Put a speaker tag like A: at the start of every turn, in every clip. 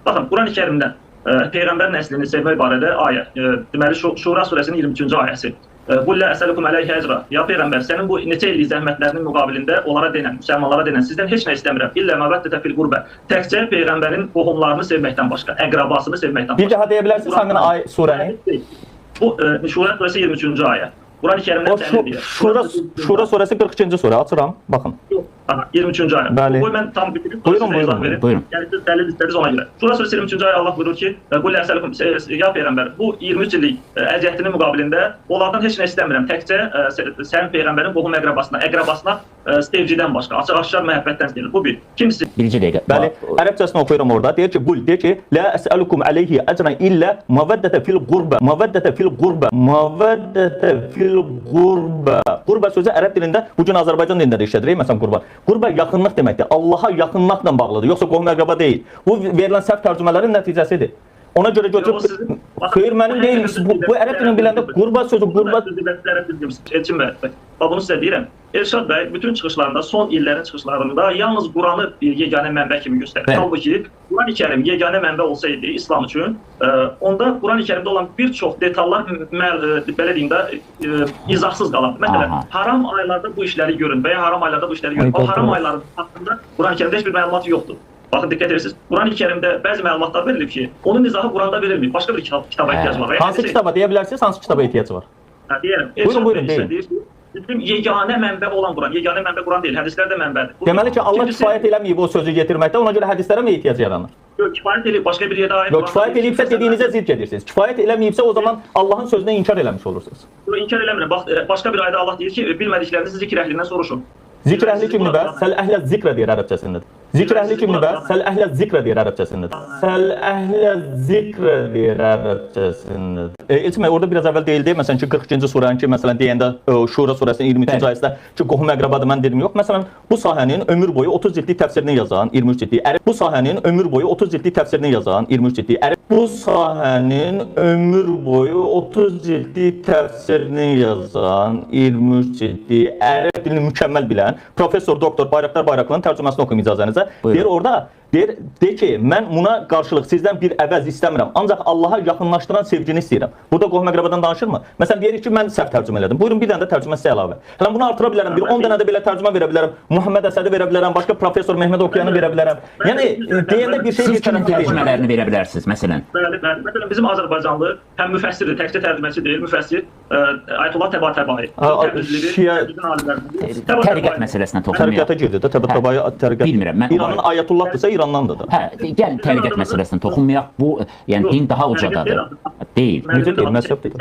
A: Baxın, Qurani-Kərimdə Peyğəmbər nəslini sevmək barədə ayə. Deməli, Şura surəsinin 23-cü ayəsi. Qul la əsəlukum əleyhi əcra. Ya Peyğəmbər, sənin bu neçə illik zəhmətlərinin müqabilində onlara denən, müsəlmanlara denən, sizdən heç nə istəmirəm. İllə məvəddətə fil qurbə. Təkcə Peyğəmbərin qohumlarını sevməkdən başqa, əqrabasını sevməkdən başqa.
B: Bir daha deyə bilərsiniz həmin surəni?
A: Bu Şura surəsi 23-cü ayə. Qurani-Kərimdən təmin
B: Şura surəsi 42-ci surə. Açıram, baxın.
A: 23-cü ayə.
B: Bəli.
A: Qoy mən tam bitirib.
B: Buyurun.
A: Yəni siz dəlil istədiniz ona görə. Şura surəsi 23-cü ayə Allah buyurur ki: "Qul la əsəlukum ya Peyğəmbər, bu 23 illik əziyyətinin müqabilində onlardan heç nə istəmirəm. Təkcə sənin Peyğəmbərin qohum əqrabasına sevgidən başqa, açıq-aşkar məhəbbətdən istəyir." Bu bir. Kimisi?
B: Birinci dəqiqə. Bəli. Ərəbcəsini oxuyuram orada. Deyir ki, "Qul", deyir ki, "La əsəlukum əleyhi əcran illə məvəddətə fil qurbə." Məvəddətə fil qurbə. Məvəddətə fil qurbə. Qurbə sözü ərəb dilində bu gün Azərbaycan dilində də işlədirik. Məsələn, qurba. Qurba yaxınlıq deməkdir. Allaha yaxınlıqla bağlıdır, yoxsa qohum əqraba deyil. Bu verilən səhv tərcümələrin nəticəsidir. Ona görə götürüb, xeyr mənim deyil, bu ərəb dilini biləndə qurba sözü, qurba...
A: Elçin bəy, bunu sizə deyirəm. Elşad bəy bütün çıxışlarında, son illərin çıxışlarında yalnız Quranı bir yeganə mənbə kimi göstərir. Halbuki Qurani-Kərim yeganə mənbə olsaydı İslam üçün, onda Qurani-Kərimdə olan bir çox detallar, belə deyim də, izahsız qalardı. Məsələn, haram aylarda bu işləri görün və ya haram aylarda bu işləri görün. O haram ayların haqqında Qurani-Kərimdə heç bir məlumat yoxdur. Baxın, diqqət edirsiniz. Qurani-Kərimdə bəzi məlumatlar verilib ki, onun izahı Quranda verilmir. Başqa bir kitaba ehtiyac var.
B: Hansı kitaba deyə bilərsiniz? Hansı kitaba ehtiyac var?
A: Deyərəm.
B: Buyurun, deyin.
A: Bizim yeganə mənbə olan Quran. Yeganə mənbə Quran deyil, hədislər də mənbədir.
B: Deməli ki, Allah kifayət eləməyib o sözü yetirməkdə, ona görə hədislərə mi ehtiyac yaranır?
A: Yox, kifayət eləyib, başqa bir yerdə aid.
B: Yox, kifayət eləyibsə dediyinizə zidd gedirsiniz. Kifayət eləməyibsə o zaman Allahın sözünə inkar eləmiş olursunuz.
A: İnkar eləmirəm. Bax, başqa bir ayda Allah deyir ki, bilmədiklərinizi zikr əhlindən soruşun.
B: Zikr əhli kimdir bə? Səl əhlə zikrə deyir ərəbcəsində. Zikr əhli kimdir bə? Səl əhlə zikrə deyir ərəbcəsində. Səl əhlə zikrə deyir ərəbcəsində. Elçin bəy, orada biraz əvvəl deyildi, məsələn ki, 42-ci surəni ki, məsələn deyəndə Şura surəsinin 23-cü ayəsində ki, qohum əqrabadır, mən dedim yox. Məsələn, bu sahənin ömür boyu 30 cildlik təfsirini yazan 23 cildlik. Bu sahənin ömür boyu 30 cildlik təfsirini yazan 23 cildlik. Bu sahənin ömür boyu 30 cildlik təfsirini yazan 23 cildlik. Ərəb dilini mükəmməl bilən Professor Doktor Bayraqdar Bayraqlının tərcüməsini oxuyum icazənizə. Deyir orada, deyir ki, mən buna qarşılıq sizdən bir əvəz istəmirəm, ancaq Allaha yaxınlaşdıran sevgini istəyirəm. Burada qohum əqrabadan danışırmı? Məsələn, deyir ki, mən səhv tərcümə elədim. Buyurun, bir dənə də tərcümə sizə əlavə. Hələn bunu artıra bilərəm, bir 10 dənə də belə tərcümə verə bilərəm, Muhammed Əsədi verə bilərəm, başqa Professor Mehmet Okuyanı verə bilərəm. Yəni, deyəndə bir şey...
C: Siz kimin tərcümələrini verə bilərsiniz, məsələn?
A: Bəli. Məsələn, bizim Azərbaycanlı həm müfəssirdir, təkcə tərcüməçi deyil, müfəssir Ayətullah Təbatəbai.
C: Təriqət məsələsinə toxunmayaq.
B: Təriqətə girdi də, Təbatəbai təriqət.
C: Bilmirəm, mən...
B: İranın Ayətullahdırsa İrandandır da.
C: Hə, gəl təriqət məsələsinə toxunmayaq. Bu, yəni din daha ucadadır. Deyil.
B: Necə deyil, məhzəb deyil.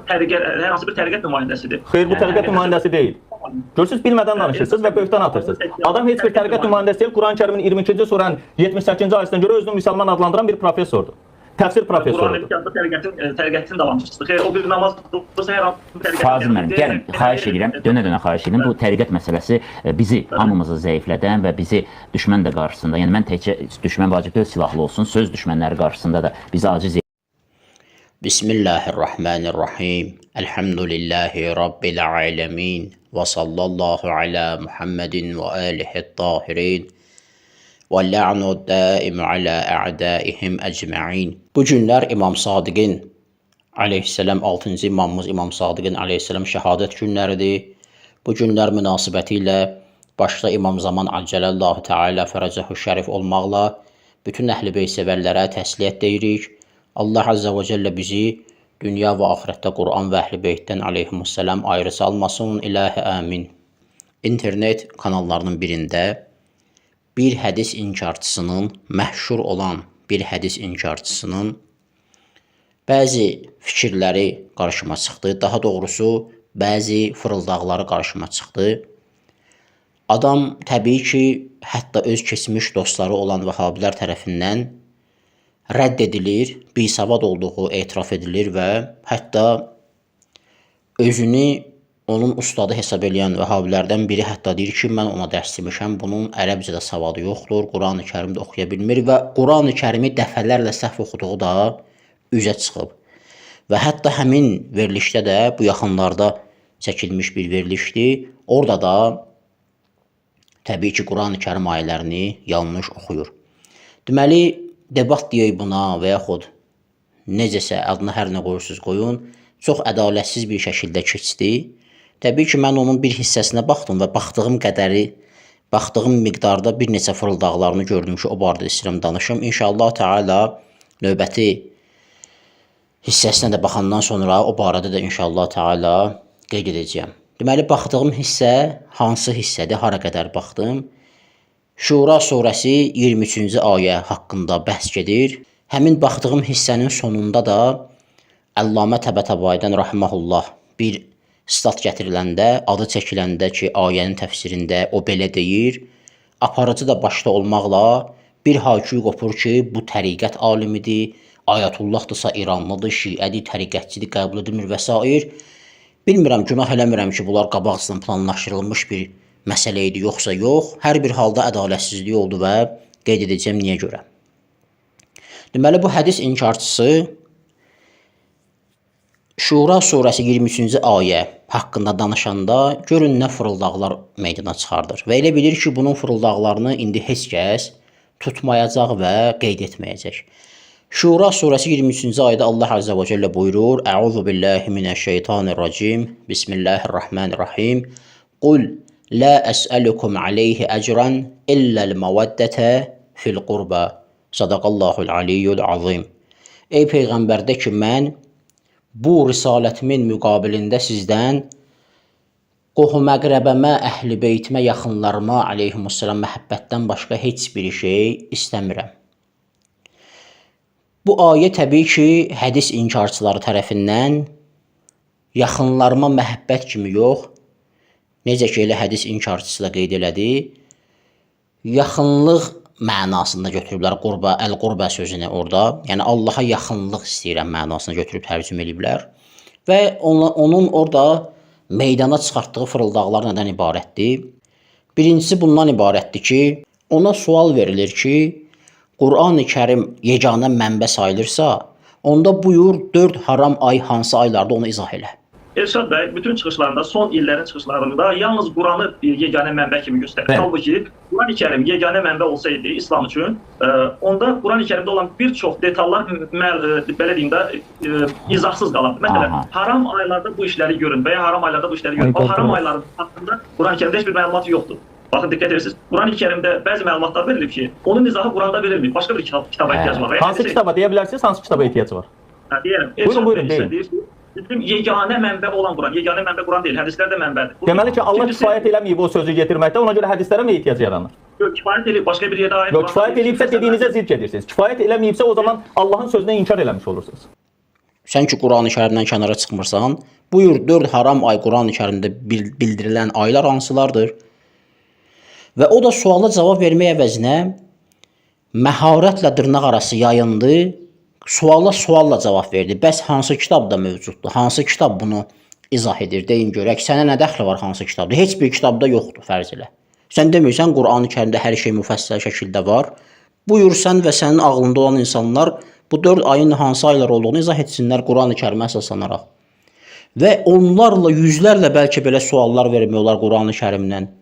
A: Hər hansı bir təriqət nümayəndəsidir.
B: Xeyr, bu təriqət nümayəndəsi deyil. Görürsünüz, bilmədən danışırsınız və böhtan atırsınız. Adam heç bir təriqət nümayəndəsi deyil, Quran-Kərimin 22-ci surənin 78-ci ayəsindən görə özünü müsəlman adlandıran bir professordur. Təfsir professorudur.
A: Təriqətin davamçısıdır. Xeyr, o bir namaz qılırsa hər hansı təriqət...
C: Fazıl mənim, gəlin, xahiş edirəm, dönə-dönə xahiş edirəm. Bu təriqət məsələsi bizi, hamımızı zəiflədən və bizi düşmən də qarşısında, yəni mən təkcə düşmən vacib deyil, silahlı olsun, söz düşmənləri qarşısında da bizi aciz edir.
D: Bismillahirrahmanirrahim. Elhamdülillahi Rabbil alemin. Və sallallahu ala Muhammedin və alihi tahirin. وَاللَّعْنُ الدَّائِمُ عَلَى أَعْدَائِهِمْ أَجْمَعِينَ. Bu günlər İmam Sadiqin aleyhisselam, 6-cı imamımız İmam Sadiqin aleyhisselam şəhadət günləridir. Bu günlər münasibəti ilə başda İmam Zaman Accələllahu Teala fərəcəhu şərif olmaqla bütün əhl-i beyt sevərlərə təsliyyət deyirik. Allah Azza və Cəllə bizi dünya və axirətdə Quran və əhl-i beytdən aleyhimussalam ayrı salmasın. İlahi amin. İnternet kanallarının birində bir hədis inkarçısının, məşhur olan bir hədis inkarçısının bəzi fikirləri qarşıma çıxdı. Daha doğrusu, bəzi fırıldaqları qarşıma çıxdı. Adam təbii ki, hətta öz keçmiş dostları olan vəhabilər tərəfindən rədd edilir, bisavad olduğu etiraf edilir və hətta özünü onun ustadı hesab eləyən vəhabilərdən biri hətta deyir ki, mən ona dərs demişəm, bunun ərəbcədə savadı yoxdur, Quran-ı Kərimdə oxuya bilmir və Quran-ı Kərimi dəfələrlə səhv oxuduğu da üzə çıxıb. Və hətta həmin verilişdə də, bu yaxınlarda çəkilmiş bir verilişdir, orada da təbii ki, Quran-ı Kərim ayələrini yanlış oxuyur. Deməli, debat deyək buna və yaxud necəsə adına hər nə qoyursunuz qoyun, çox ədalətsiz bir şəkildə keçdi. Təbii ki, mən onun bir hissəsinə baxdım və baxdığım qədəri, baxdığım miqdarda bir neçə fırıldaqlarını gördüm ki, o barədə istəyirəm danışım. İnşallah Teala növbəti hissəsinə də baxandan sonra o barədə də inşallah Teala qeyd edəcəyəm. Deməli, baxdığım hissə hansı hissədir, hara qədər baxdım? Şura surəsi 23-cü ayə haqqında bəhs gedir. Həmin baxdığım hissənin sonunda da Əllamə Təbətəbaidən rahmehullah bir stat gətiriləndə, adı çəkiləndə ki, ayənin təfsirində o belə deyir, aparıcı da başda olmaqla bir hayküy qopur ki, bu təriqət alimidir, Ayətullahdısa İranlıdır, şiədir, təriqətçidir, qəbul edilmir və s. Bilmirəm, günah eləmirəm ki, bunlar qabaqcadan planlaşdırılmış bir məsələ idi, yoxsa yox. Hər bir halda ədalətsizlik oldu və qeyd edəcəm niyə görə. Deməli, bu hədis inkarçısı Şura surəsi 23-cü ayə haqqında danışanda görün nə fırıldaqlar meydana çıxardır. Və elə bilir ki, bunun fırıldaqlarını indi heç kəs tutmayacaq və qeyd etməyəcək. Şura surəsi 23-cü ayədə Allah Azza və Cəllə buyurur: "Əuzu billahi minəşşeytanirracim. Bismillahirrahmanirrahim. Qul la əs'alukum alayhi ecran illa'l mawaddata fil qurba." Sadaqallahul aliyyul azim. Ey peyğəmbər, de ki, mən bu risalətimin müqabilində sizdən qohum-əqrəbəmə, əhl-i beytimə, yaxınlarıma aleyhimussalam məhəbbətdən başqa heç bir şey istəmirəm. Bu ayə təbii ki, hədis inkarçıları tərəfindən yaxınlarıma məhəbbət kimi yox, necə ki, elə hədis inkarçısı da qeyd elədi, yaxınlıq mənasında götürüblər qurba, əl-qurba sözünü orada, yəni Allaha yaxınlıq istəyirəm mənasını götürüb tərcümə ediblər və onun orada meydana çıxartdığı fırıldaqlar nədən ibarətdir? Birincisi bundan ibarətdir ki, ona sual verilir ki, Qur'an-ı Kərim yeganə mənbə sayılırsa, onda buyur 4 haram ay hansı aylarda onu izah elə.
A: Elşad bəy bütün çıxışlarında, son illərin çıxışlarında yalnız Quranı bir yeganə mənbə kimi göstərir. Halbuki Quran-ı Kərim yeganə mənbə olsaydı İslam üçün, onda Quran-ı Kərimdə olan bir çox detallar belə deyim də izahsız qalardı. Məsələn, haram aylarda bu işləri görün və ya haram aylarda bu işləri görün. O haram ayların haqqında Quran-ı Kərimdə heç bir məlumat yoxdur. Baxın, diqqət edirsiniz. Quran-ı Kərimdə bəzi məlumatlar verilib ki, onun izahı Quranda verilmir. Başqa bir kitaba ehtiyac var.
B: Hansı kitaba deyə bilərsiniz? Hansı kitaba ehtiyac var?
A: Deyirəm.
B: Buyurun, deyin.
A: Bizim yeganə mənbə olan Quran, yeganə mənbə Quran deyil, hədislər də mənbədir.
B: Deməli ki, Allah kifayət eləməyib o sözü getirməkdə, ona görə hədislərə mi ehtiyac yaranır?
A: Yox, kifayət eləyib, başqa bir yerdə ayət var.
B: Yox, kifayət eləyibsə dediyinizə zidd edirsiniz. Kifayət eləməyibsə o zaman Allahın sözünə inkar eləmiş olursunuz.
D: Sən ki, Quran-ı Kərimdən kənara çıxmırsan, buyur 4 haram ay Quran-ı Kərimdə bildirilən aylar hansılardır? Və o da suala cavab vermək əvəzinə məharətlə dırnaq arası yayındı, sualla cavab verdi. Bəs hansı kitabda mövcuddur? Hansı kitab bunu izah edir? Deyin görək, sənə nə dəxli var hansı kitabda? Heç bir kitabda yoxdur, fərz elə. Sən demirsən Qur'an-ı Kərimdə hər şey müfəssəl şəkildə var. Buyur sən və sənin ağlında olan insanlar bu 4 ayın hansı aylar olduğunu izah etsinlər Qur'an-ı Kərimə əsaslanaraq. Və onlarla, yüzlərlə bəlkə belə suallar vermək olar Qur'an-ı Kərimdən.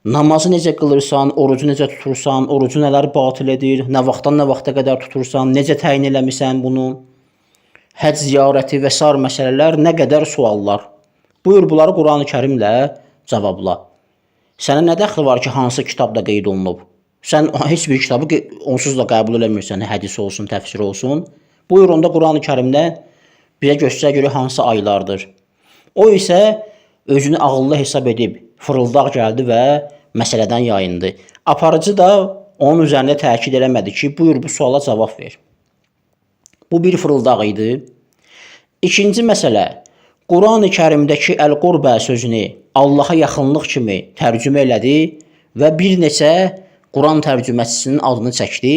D: Namazı necə qılırsan, orucu necə tutursan, orucu nələr batil edir, nə vaxtdan nə vaxta qədər tutursan, necə təyin eləmisən bunu, həcc ziyarəti və sair məsələlər, nə qədər suallar. Buyur bunları Qur'an-ı Kərimlə cavabla. Sənə nə dəxli var ki, hansı kitabda qeyd olunub? Sən heç bir kitabı onsuz da qəbul eləmirsən, hədis olsun, təfsir olsun. Buyur onda Qur'an-ı Kərimdə bizə göstərə görə hansı aylardır. O isə özünü ağıllı hesab edib, fırıldaq gəldi və məsələdən yayındı. Aparıcı da onun üzərində təkid eləmədi ki, buyur bu suala cavab ver. Bu bir fırıldaq idi. İkinci məsələ, Quran-ı Kərimdəki əl-qurbə sözünü Allaha yaxınlıq kimi tərcümə elədi və bir neçə Quran tərcüməçisinin adını çəkdi.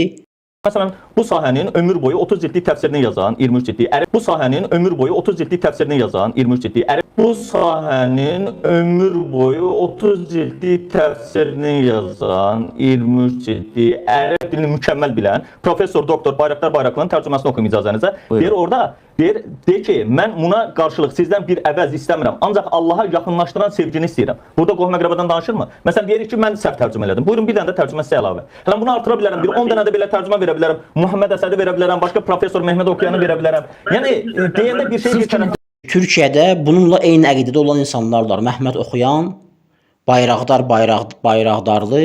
B: Məsələn, bu sahənin ömür boyu 30 cildlik təfsirini yazan 23 cildlik ərəb. Bu sahənin ömür boyu 30 cildlik təfsirini yazan 23 cildlik ərəb. Bu sahənin ömür boyu 30 cildlik təfsirini yazan 23 cildlik ərəb dilini mükəmməl bilən professor doktor Bayraqdar Bayraqlının tərcüməsini oxuyum icazənizə. Deyir orada, deyir ki, mən buna qarşılıq sizdən bir əvəz istəmirəm, ancaq Allaha yaxınlaşdıran sevgini istəyirəm. Burada qohum-əqrəbadan danışırmı? Məsələn, deyir ki, mən səhv tərcümə elədim. Buyurun bir dənə də tərcümə sizə əlavə. Hələ bunu artıra bilərəm, bir 10 dənə də belə tərcümə verə bilərəm. Muhammed Əsədi verə bilərəm, başqa professor Mehmet Oxuyanı verə bilərəm. Yəni deyəndə bir şey keçən
D: Türkiyədə bununla eyni əqidədə olan insanlar var. Məhməd Oxuyan, Bayraqdarlı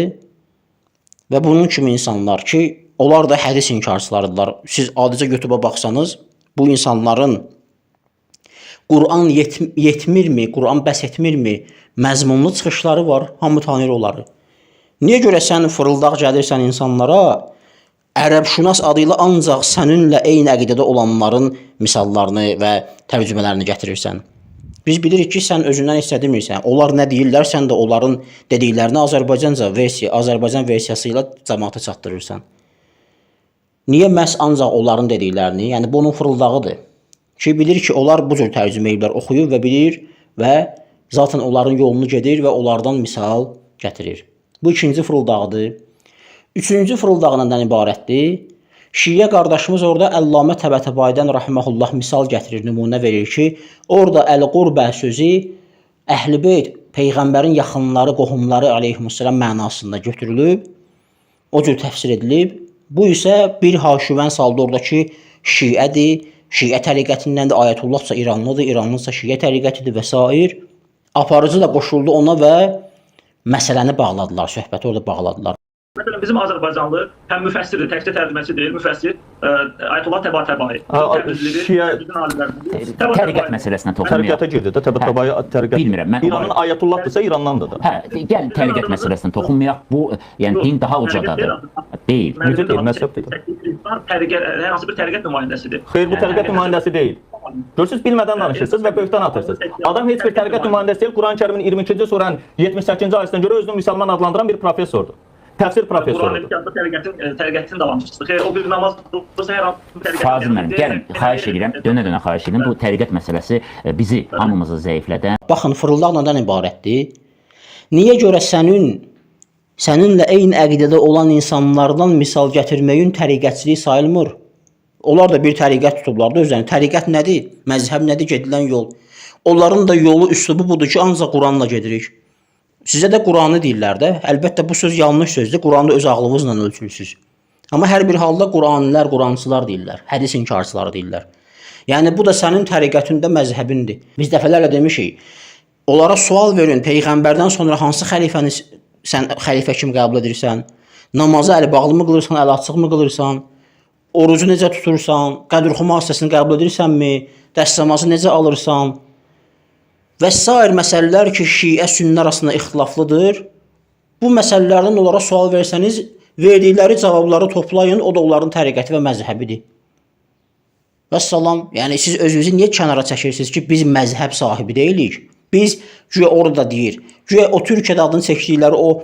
D: və bunun kimi insanlar ki, onlar da hədis inkarçılarıdırlar. Siz adicə YouTube-a baxsanız, bu insanların Quran yetmirmi, Quran bəs etmirmi məzmunlu çıxışları var, hamı tanıyır onları. Niyə görə sən fırıldaq gəlirsən insanlara, ərəbşünas adı ilə ancaq səninlə eyni əqidədə olanların misallarını və tərcümələrini gətirirsən? Biz bilirik ki, sən özündən istədirmirsən. Onlar nə deyirlər, sən də onların dediklərini Azərbaycan versiyası ilə cəmaata çatdırırsan. Niyə məhz ancaq onların dediklərini, yəni bu onun fırıldağıdır. Ki, bilir ki, onlar bu cür tərcümə ediblər, oxuyur və bilir və zaten onların yolunu gedir və onlardan misal gətirir. Bu ikinci fırıldağıdır. Üçüncü fırıldağı nədən ibarətdir? Şiə qardaşımız orada Əllamə Təbətəbaydən rahmehullah misal gətirir, nümunə verir ki, orada əl-qurbə sözü Əhl-i Beyt, Peyğəmbərin yaxınları, qohumları aleyhissalam mənasında götürülüb, o cür təfsir edilib. Bu isə bir haşivən saldı oradakı Şiədir, Şiə təriqətindəndir, Ayətullahsa İranlıdır, İranlısa Şiə təriqətidir və s. Aparıcı da qoşuldu ona və məsələni bağladılar, söhbəti orada bağladılar.
A: Məsələn, bizim Azərbaycanlı həm müfəssirdir, təkcə tərcüməçi deyil, müfəssir Ayətullah Təbətəbai.
C: Təriqət məsələsinə toxunmayaq.
B: Tərəqqata girdi də, Təbətəbai tərəqqat.
C: Bilmirəm, mən
B: İranın Ayətullahdırsa İrandandır da.
C: Gəl təriqət məsələsinə toxunmayaq. Bu, yəni din daha ucadadır. Deyil.
B: Necə deyil, məzhəb deyil.
A: Hər hansı bir təriqət nümayəndəsidir.
B: Xeyr, bu tərəqqat nümayəndəsi deyil. Görürsünüz, bilmədən danışırsınız və böhtan atırsınız. Adam heç bir tərəqqat nümayəndəsi deyil, Quran-Kərimin 22-ci surənin 78-ci ayəsindən görə özünü müsəlman adlandıran bir professordur. Təfsir professorudur.
A: Təriqətin davamçısıdır. Xeyr, o bir namaz qılırsa hər hansı bir təriqət.
C: Fazıl mənim, gəlin, xahiş edirəm, dönə-dönə xahiş edirəm. Bu təriqət məsələsi bizi, hamımızı zəiflədən.
D: Baxın, fırıldaq nədən ibarətdir? Niyə görə səninlə eyni əqidədə olan insanlardan misal gətirməyin təriqətçilik sayılmır? Onlar da bir təriqət tutublar da özlərini. Təriqət nədir? Məzhəb nədir? Gedilən yol. Onların da yolu, üslubu budur ki, ancaq Quranla gedirik. Sizə də Quranı deyirlər də. Əlbəttə bu söz yanlış sözdür. Quranı öz ağlınızla ölçürsünüz. Amma hər bir halda Quranilər, Qurancılar deyirlər. Hədis inkarçıları deyirlər. Yəni bu da sənin təriqətində məzhəbindir. Biz dəfələrlə demişik. Onlara sual verin. Peyğəmbərdən sonra hansı xəlifəni sən xəlifə kimi qəbul edirsən? Namazı əli bağlı mı qılırsan, əli açıq mı qılırsan? Orucu necə tutursan? Qədr-xuma hissəsini qəbul edirsənmi? Dəstəmazı necə alırsan? Və sair məsələlər ki, Şiə sünnə arasında ixtilaflıdır. Bu məsələlərdən onlara sual versəniz, verdikləri cavabları toplayın, o da onların təriqəti və məzhəbidir. Vəssalam, yəni siz özünüzü niyə kənara çəkirsiniz ki, biz məzhəb sahibi deyilik? Biz, güya orada deyir, güya o Türkiyədə adını çəkdikləri o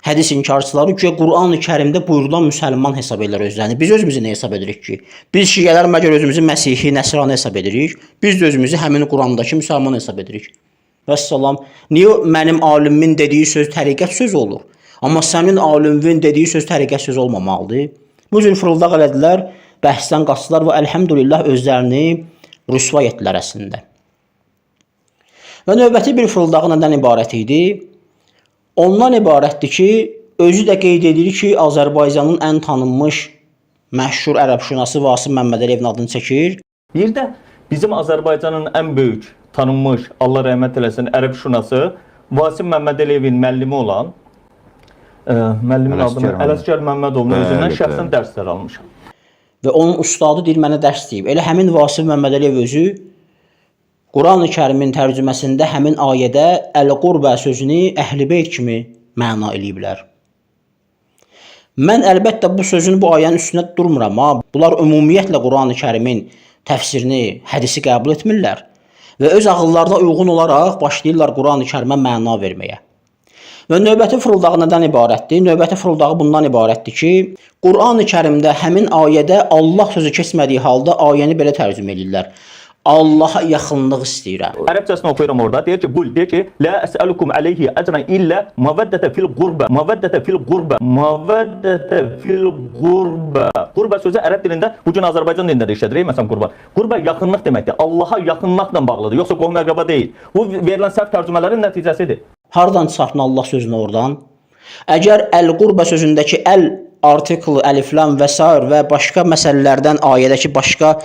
D: hədis inkarçıları güya Quran-ı Kərimdə buyurulan müsəlman hesab edirlər özlərini. Biz özümüzü nə hesab edirik ki? Biz Şiələr məgər özümüzü Məsihi, Nəsrani hesab edirik? Biz də özümüzü həmin Qurandakı müsəlman hesab edirik. Vəssalam, niyə mənim alimin dediyi söz təriqət sözü olur? Amma sənin alimin dediyi söz təriqət sözü olmamalıdır. Bu cür fırıldaq elədilər, bəhsdən qaçdılar və əlhəmdülillah özlərini rüsva etdilər əslində. Və növbəti bir fırıldaq nədən ibarət idi? Ondan ibarətdir ki, özü də qeyd edir ki, Azərbaycanın ən tanınmış, məşhur ərəbşünası Vasif Məmmədəliyevin adını çəkir.
B: Bir də bizim Azərbaycanın ən böyük, tanınmış, Allah rəhmət eləsin, ərəbşünası Vasif Məmmədəliyevin müəllimi olan müəllimin adını Ələsgər Məmmədovun özündən şəxsən dərslər almışam.
D: Və onun ustadı deyir, mənə dərs deyib. Elə həmin Vasif Məmmədəliyev özü Quran-ı Kərimin tərcüməsində həmin ayədə əl-qurbə sözünü Əhl-i Beyt kimi məna eləyiblər. Mən əlbəttə bu sözün bu ayənin üstünə durmuram. Bunlar ümumiyyətlə Quran-ı Kərimin təfsirini, hədisi qəbul etmirlər və öz ağıllarına uyğun olaraq başlayırlar Quran-ı Kərimə məna verməyə. Və növbəti fırıldağı nədən ibarətdir? Növbəti fırıldağı bundan ibarətdir ki, Quran-ı Kərimdə həmin ayədə Allah sözü keçmədiyi halda ayəni belə tərcümə edirlər. Allaha yaxınlıq istəyirəm.
B: Ərəbcəsini oxuyuram orada. Deyir ki, qul, deyir ki, la əsəlukum aleyhi əcran illə məvəddətə fil qurbə. Məvəddətə fil qurbə. Məvəddətə fil qurbə. Qurbə sözü ərəb dilində, bugün Azərbaycan dilində də işlədirik, məsələn, qurbə. Qurbə yaxınlıq deməkdir. Allaha yaxınlıqla bağlıdır, yoxsa qohum əqrəba deyil. Bu verilən səhv tərcümələrin nəticəsidir.
D: Hardan çıxartın Allah sözünü oradan? Əgər əl-qurbə sözündəki əl artikl, əliflam və s. və başqa məsələlərdən ayədəki başqa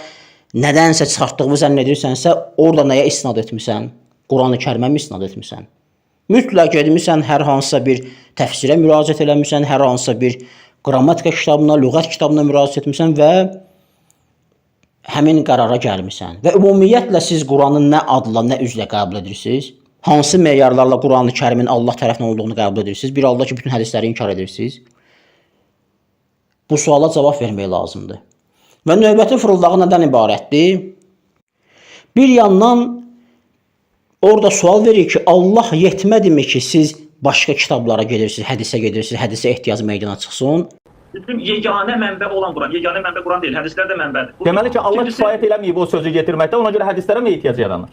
D: nədənsə çıxartdığımı zənn edirsənsə, orada nəyə isnad etmisən? Quran-ı Kərimə mi isnad etmisən? Mütləq etmisən, hər hansısa bir təfsirə müraciət eləmirsən, hər hansısa bir qrammatika kitabına, lüğət kitabına müraciət etmisən və həmin qərara gəlmirsən. Və ümumiyyətlə siz Quranı nə adla, nə üzlə qəbul edirsiniz? Hansı meyarlarla Quran-ı Kərimin Allah tərəfindən olduğunu qəbul edirsiniz? Bir halda ki, bütün hədisləri inkar edirsiniz. Bu suala cavab vermək lazımdır. Və növbəti fırıldağı nədən ibarətdir? Bir yandan orada sual verir ki, Allah yetmədimi ki, siz başqa kitablara gedirsiniz, hədisə gedirsiniz, hədisə ehtiyac meydana çıxsın?
A: Bizim yeganə mənbə olan Quran, yeganə mənbə Quran deyil, hədislər də mənbədir.
B: Deməli ki, Allah kifayət eləməyib o sözü getirməkdə, ona görə hədislərə mi ehtiyac yaranır?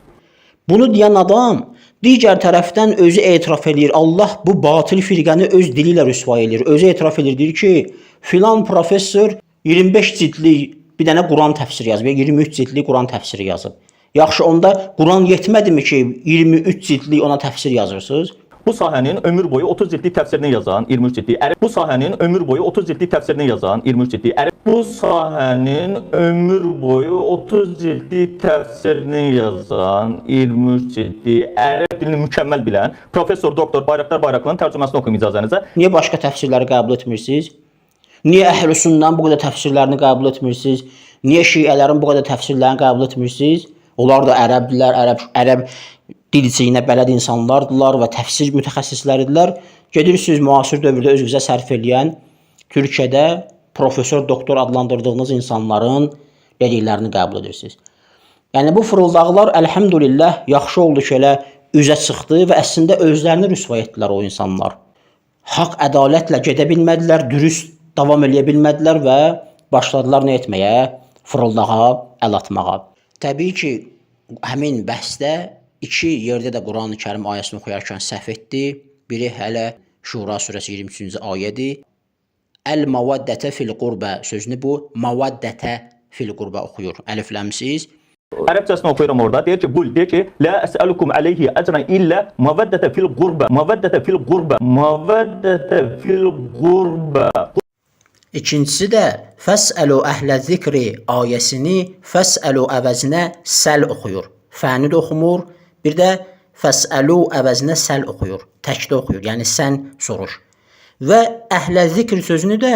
D: Bunu deyən adam digər tərəfdən özü etiraf edir. Allah bu batil firqəni öz dili ilə rüsva edir. Özü etiraf edir, deyir ki, filan professor 25 cildlik bir dənə Quran təfsiri yazıb, 23 cildlik Quran təfsiri yazıb. Yaxşı, onda Quran yetmədimi ki, 23 cildlik ona təfsir yazırsınız?
B: Bu sahənin ömür boyu 30 cildlik təfsirini yazan 23 cildlik ərəb. Bu sahənin ömür boyu 30 cildlik təfsirini yazan 23 cildlik ərəb. Bu sahənin ömür boyu 30 cildlik təfsirini yazan 23 cildlik ərəb dilini mükəmməl bilən professor doktor Bayraqdar Bayraqlının tərcüməsini oxuyum icazənizə.
D: Niyə başqa təfsirləri qəbul etmirsiniz? Niyə Əhl-i-Sünnənin bu qədər təfsirlərini qəbul etmirsiniz? Niyə Şiələrin bu qədər təfsirlərini qəbul etmirsiniz? Onlar da ərəbdilər, ərəb dilciyinə bələd insanlardılar və təfsir mütəxəssisləridirlər. Gedirsiniz müasir dövrdə özünüzə sərf eləyən Türkiyədə professor, doktor adlandırdığınız insanların dediklərini qəbul edirsiniz. Yəni bu fırıldaqlar əlhəmdülillah yaxşı oldu ki, elə üzə çıxdı və əslində özlərini rüsva etdilər o insanlar. Haqq ədalətlə gedə bilmədilər, dürüst davam edə bilmədilər və başladılar nə etməyə? Fırıldağa, əl atmağa. Təbii ki, həmin bəhsdə iki yerdə də Quran-ı Kərim ayəsini oxuyarkən səhv etdi. Biri hələ Şura surəsi 23-cü ayədir. Əl-mavaddətə fil-qurbə sözünü bu mavaddətə fil-qurbə oxuyur. Əlifləmsiz.
B: Ərəbcəsini oxuyuram orada. Deyir ki, qul, deyir ki, la əsəlukum aleyhi əcran illə mavaddətə fil-qurbə. Mavaddətə fil-qurbə. Mavaddətə fil-qurbə.
D: İkincisi də fəsəlu əhlə zikri ayəsini fəsəlu əvəzinə səl oxuyur. Fəni də oxumur. Bir də fəsəlu əvəzinə səl oxuyur. Təkdə oxuyur. Yəni sən soruş. Və əhlə zikr sözünü də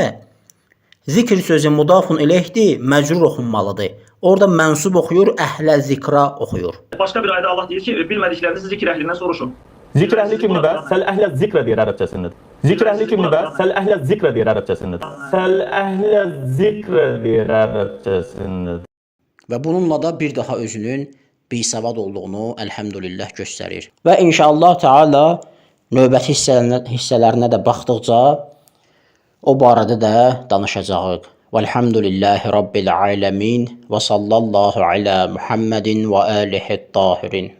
D: zikr sözü mudafun ileyhdir, məcrur oxunmalıdır. Orada mənsub oxuyur, əhlə zikra oxuyur.
A: Başqa bir ayda Allah deyir ki, bilmədiklərinizi zikr əhlindən soruşun.
B: Zikr əhli kimdir bə? Səl əhlə zikr deyir ərəbcəsində. Zikr əhli kimdir bə? Səl əhlə zikr deyir ərəbcəsində. Səl əhlə zikr deyir ərəbcəsində.
D: Və bununla da bir daha özünün bisavad olduğunu əlhəmdülillah göstərir. Və inşallah Teala növbəti hissələrinə də baxdıqca o barədə də danışacağıq. Velhamdülillahi Rabbil alemin və sallallahu ala Muhammedin və alihi tahirin.